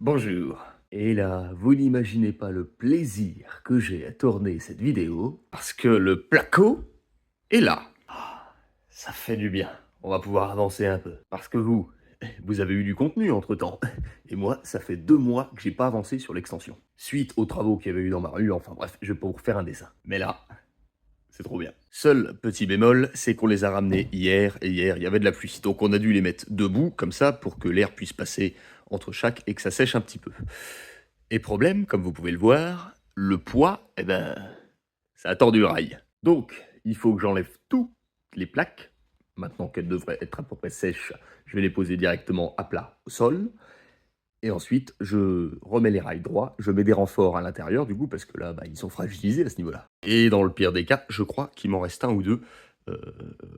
Bonjour. Et là, vous n'imaginez pas le plaisir que j'ai à tourner cette vidéo, parce que le placo est là. Ça fait du bien. On va pouvoir avancer un peu. Parce que vous avez eu du contenu entre-temps. Et moi, ça fait 2 mois que j'ai pas avancé sur l'extension. Suite aux travaux qu'il y avait eu dans ma rue, enfin bref, je vais pas vous refaire un dessin. Mais là, c'est trop bien. Seul petit bémol, c'est qu'on les a ramenés hier, et hier, il y avait de la pluie. Donc on a dû les mettre debout, comme ça, pour que l'air puisse passer entre chaque et que ça sèche un petit peu. Et problème, comme vous pouvez le voir, le poids, ça a tordu le rail. Donc, il faut que j'enlève toutes les plaques. Maintenant qu'elles devraient être à peu près sèches, je vais les poser directement à plat au sol. Et ensuite, je remets les rails droits, je mets des renforts à l'intérieur du coup, parce que là, ils sont fragilisés à ce niveau-là. Et dans le pire des cas, je crois qu'il m'en reste un ou deux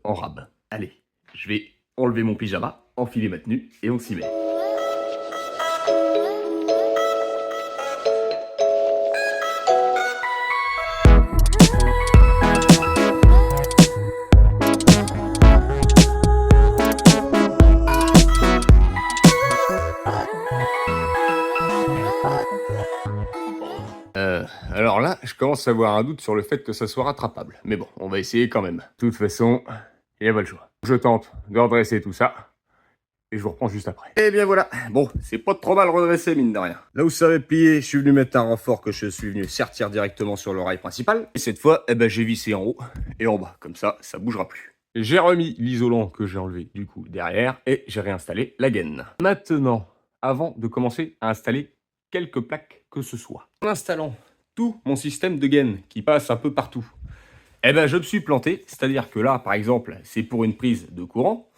en rab. Allez, je vais enlever mon pyjama, enfiler ma tenue, et on s'y met. Alors là, je commence à avoir un doute sur le fait que ça soit rattrapable. Mais bon, on va essayer quand même. De toute façon, il n'y a pas le choix. Je tente de redresser tout ça, et je vous reprends juste après. Et bien voilà, bon, c'est pas trop mal redressé, mine de rien. Là où ça avait plié, je suis venu mettre un renfort que je suis venu sertir directement sur le rail principal. Et cette fois, j'ai vissé en haut et en bas, comme ça bougera plus. J'ai remis l'isolant que j'ai enlevé du coup derrière, et j'ai réinstallé la gaine. Maintenant, avant de commencer à installer quelques plaques que ce soit, en installant tout mon système de gaine qui passe un peu partout, je me suis planté, c'est-à-dire que là, par exemple, c'est pour une prise de courant,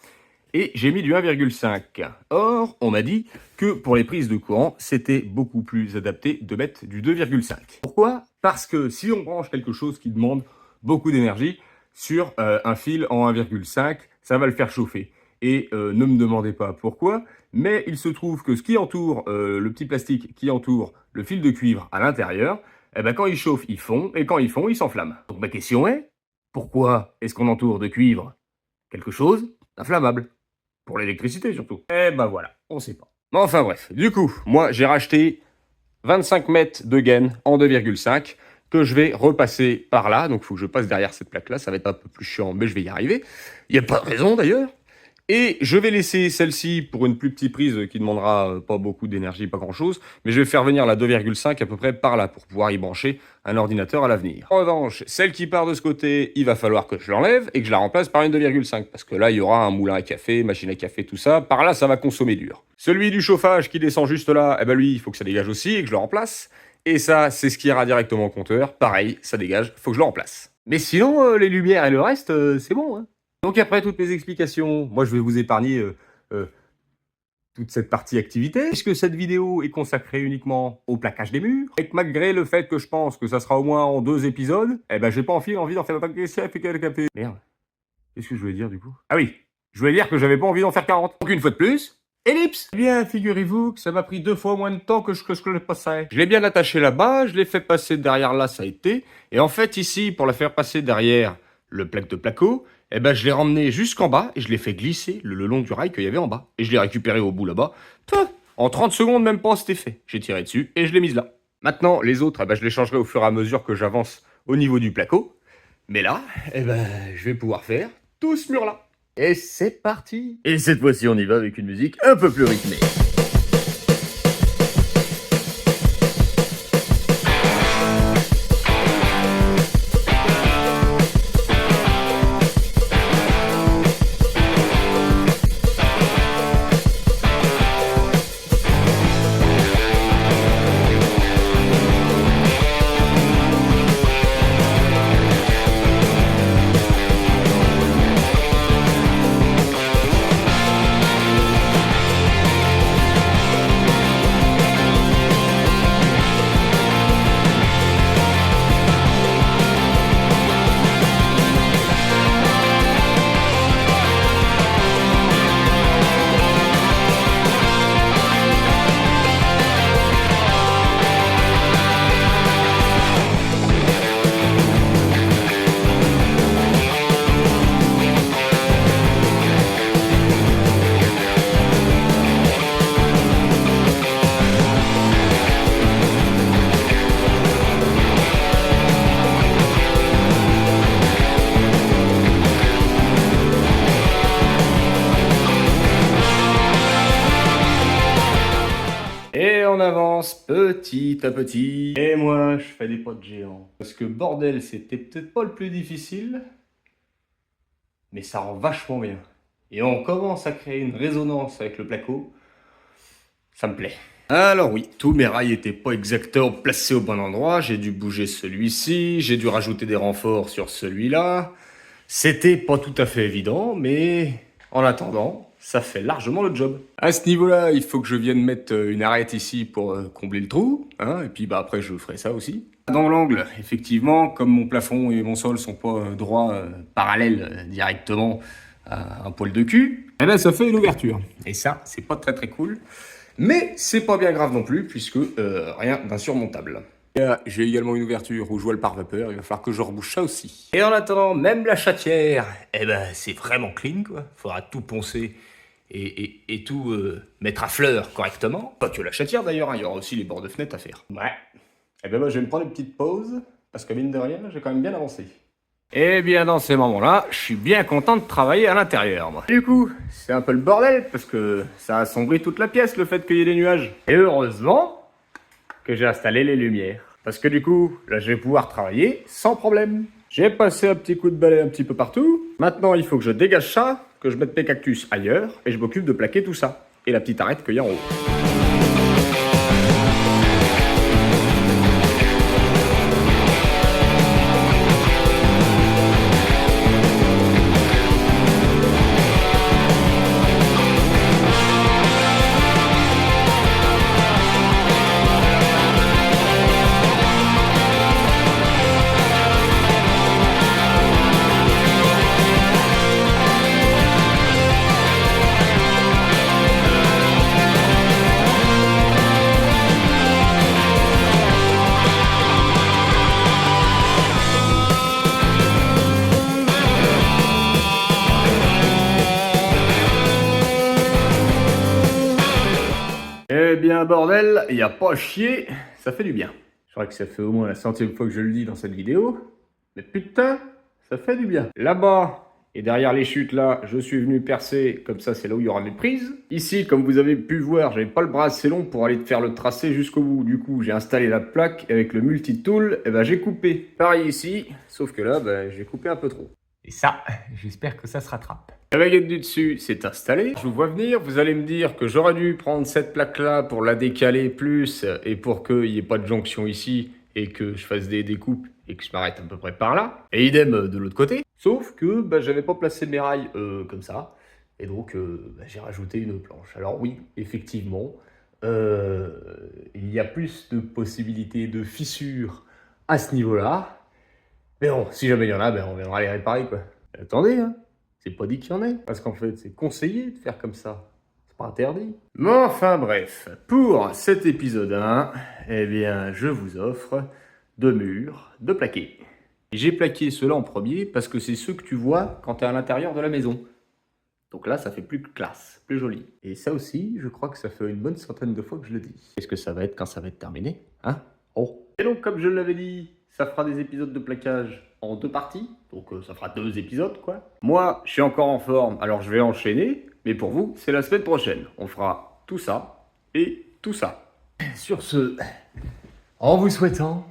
et j'ai mis du 1,5. Or, on m'a dit que pour les prises de courant, c'était beaucoup plus adapté de mettre du 2,5. Pourquoi? Parce que si on branche quelque chose qui demande beaucoup d'énergie sur un fil en 1,5, ça va le faire chauffer. Et ne me demandez pas pourquoi, mais il se trouve que ce qui entoure, le petit plastique qui entoure le fil de cuivre à l'intérieur, quand il chauffe, il fond, et quand il fond, il s'enflamme. Donc ma question est, pourquoi est-ce qu'on entoure de cuivre quelque chose d'inflammable? Pour l'électricité surtout. Voilà, on sait pas. Mais enfin bref, du coup, moi j'ai racheté 25 mètres de gaine en 2,5 que je vais repasser par là. Donc il faut que je passe derrière cette plaque-là, ça va être un peu plus chiant, mais je vais y arriver. Il n'y a pas de raison d'ailleurs. Et je vais laisser celle-ci pour une plus petite prise qui demandera pas beaucoup d'énergie, pas grand-chose. Mais je vais faire venir la 2,5 à peu près par là pour pouvoir y brancher un ordinateur à l'avenir. En revanche, celle qui part de ce côté, il va falloir que je l'enlève et que je la remplace par une 2,5. Parce que là, il y aura un moulin à café, machine à café, tout ça. Par là, ça va consommer dur. Celui du chauffage qui descend juste là, lui, il faut que ça dégage aussi et que je le remplace. Et ça, c'est ce qui ira directement au compteur. Pareil, ça dégage, faut que je le remplace. Mais sinon, les lumières et le reste, c'est bon, hein. Donc après toutes mes explications, moi je vais vous épargner toute cette partie activité, puisque cette vidéo est consacrée uniquement au plaquage des murs, et que malgré le fait que je pense que ça sera au moins en 2 épisodes, j'ai pas envie d'en faire un café. Merde, qu'est-ce que je voulais dire du coup? Ah oui, je voulais dire que j'avais pas envie d'en faire 40. Donc une fois de plus, ellipse. Eh bien, figurez-vous que ça m'a pris 2 fois moins de temps que je le passais. Je l'ai bien attaché là-bas, je l'ai fait passer derrière là, ça a été, et en fait ici, pour la faire passer derrière le plaque de placo, je l'ai ramené jusqu'en bas et je l'ai fait glisser le long du rail qu'il y avait en bas. Et je l'ai récupéré au bout là-bas. En 30 secondes, même pas, c'était fait. J'ai tiré dessus et je l'ai mise là. Maintenant, les autres, je les changerai au fur et à mesure que j'avance au niveau du placo. Mais là, je vais pouvoir faire tout ce mur-là. Et c'est parti. Et cette fois-ci, on y va avec une musique un peu plus rythmée. on avance petit à petit. Et moi, je fais des pas de géant. Parce que bordel, c'était peut-être pas le plus difficile, mais ça rend vachement bien. Et on commence à créer une résonance avec le placo. Ça me plaît. Alors oui, tous mes rails étaient pas exactement placés au bon endroit. J'ai dû bouger celui-ci, j'ai dû rajouter des renforts sur celui-là. C'était pas tout à fait évident, mais en attendant, ça fait largement le job. À ce niveau-là, il faut que je vienne mettre une arête ici pour combler le trou, hein, et puis après je ferai ça aussi. Dans l'angle, effectivement, comme mon plafond et mon sol sont pas droits, parallèles directement à un poil de cul, eh ben ça fait une ouverture. Et ça, c'est pas très très cool. Mais c'est pas bien grave non plus, puisque rien d'insurmontable. J'ai également une ouverture où je vois le pare-vapeur, il va falloir que je rebouche ça aussi. Et en attendant, même la chatière, eh ben c'est vraiment clean quoi. Faudra tout poncer et tout mettre à fleur correctement. Pas que la chatière d'ailleurs, hein, il y aura aussi les bords de fenêtre à faire. Ouais. Eh ben moi je vais me prendre une petite pause, parce que mine de rien, j'ai quand même bien avancé. Et bien dans ces moments-là, je suis bien content de travailler à l'intérieur, moi. Du coup, c'est un peu le bordel, parce que ça assombrit toute la pièce, le fait qu'il y ait des nuages. Et heureusement que j'ai installé les lumières. Parce que du coup, là je vais pouvoir travailler sans problème. J'ai passé un petit coup de balai un petit peu partout. Maintenant, il faut que je dégage ça, que je mette mes cactus ailleurs, et je m'occupe de plaquer tout ça. Et la petite arête qu'il y a en haut. Eh bien bordel, y a pas à chier, ça fait du bien. Je crois que ça fait au moins la centième fois que je le dis dans cette vidéo. Mais putain, ça fait du bien. Là-bas, et derrière les chutes là, je suis venu percer, comme ça c'est là où il y aura mes prises. Ici, comme vous avez pu voir, j'avais pas le bras assez long pour aller faire le tracé jusqu'au bout. Du coup, j'ai installé la plaque, et avec le multi-tool, et ben j'ai coupé. Pareil ici, sauf que là, ben, j'ai coupé un peu trop. Et ça, j'espère que ça se rattrape. La baguette du dessus, c'est installé. Je vous vois venir, vous allez me dire que j'aurais dû prendre cette plaque-là pour la décaler plus et pour qu'il n'y ait pas de jonction ici et que je fasse des découpes et que je m'arrête à peu près par là. Et idem de l'autre côté. Sauf que bah, j'avais pas placé mes rails comme ça. Et donc, bah, j'ai rajouté une planche. Alors oui, effectivement, il y a plus de possibilités de fissures à ce niveau-là. Mais bon, si jamais il y en a, ben, on viendra les réparer, quoi. Attendez, hein. C'est pas dit qu'il y en ait. Parce qu'en fait, c'est conseillé de faire comme ça. C'est pas interdit. Mais enfin, bref. Pour cet épisode 1, eh bien, je vous offre 2 murs de plaqués. J'ai plaqué ceux-là en premier parce que c'est ceux que tu vois quand tu es à l'intérieur de la maison. Donc là, ça fait plus classe, plus joli. Et ça aussi, je crois que ça fait une bonne centaine de fois que je le dis. Qu'est-ce que ça va être quand ça va être terminé, hein? Oh. Et donc, comme je l'avais dit, ça fera des épisodes de plaquage en 2 parties. Donc ça fera 2 épisodes, quoi. Moi, je suis encore en forme, alors je vais enchaîner. Mais pour vous, c'est la semaine prochaine. On fera tout ça et tout ça. Sur ce, en vous souhaitant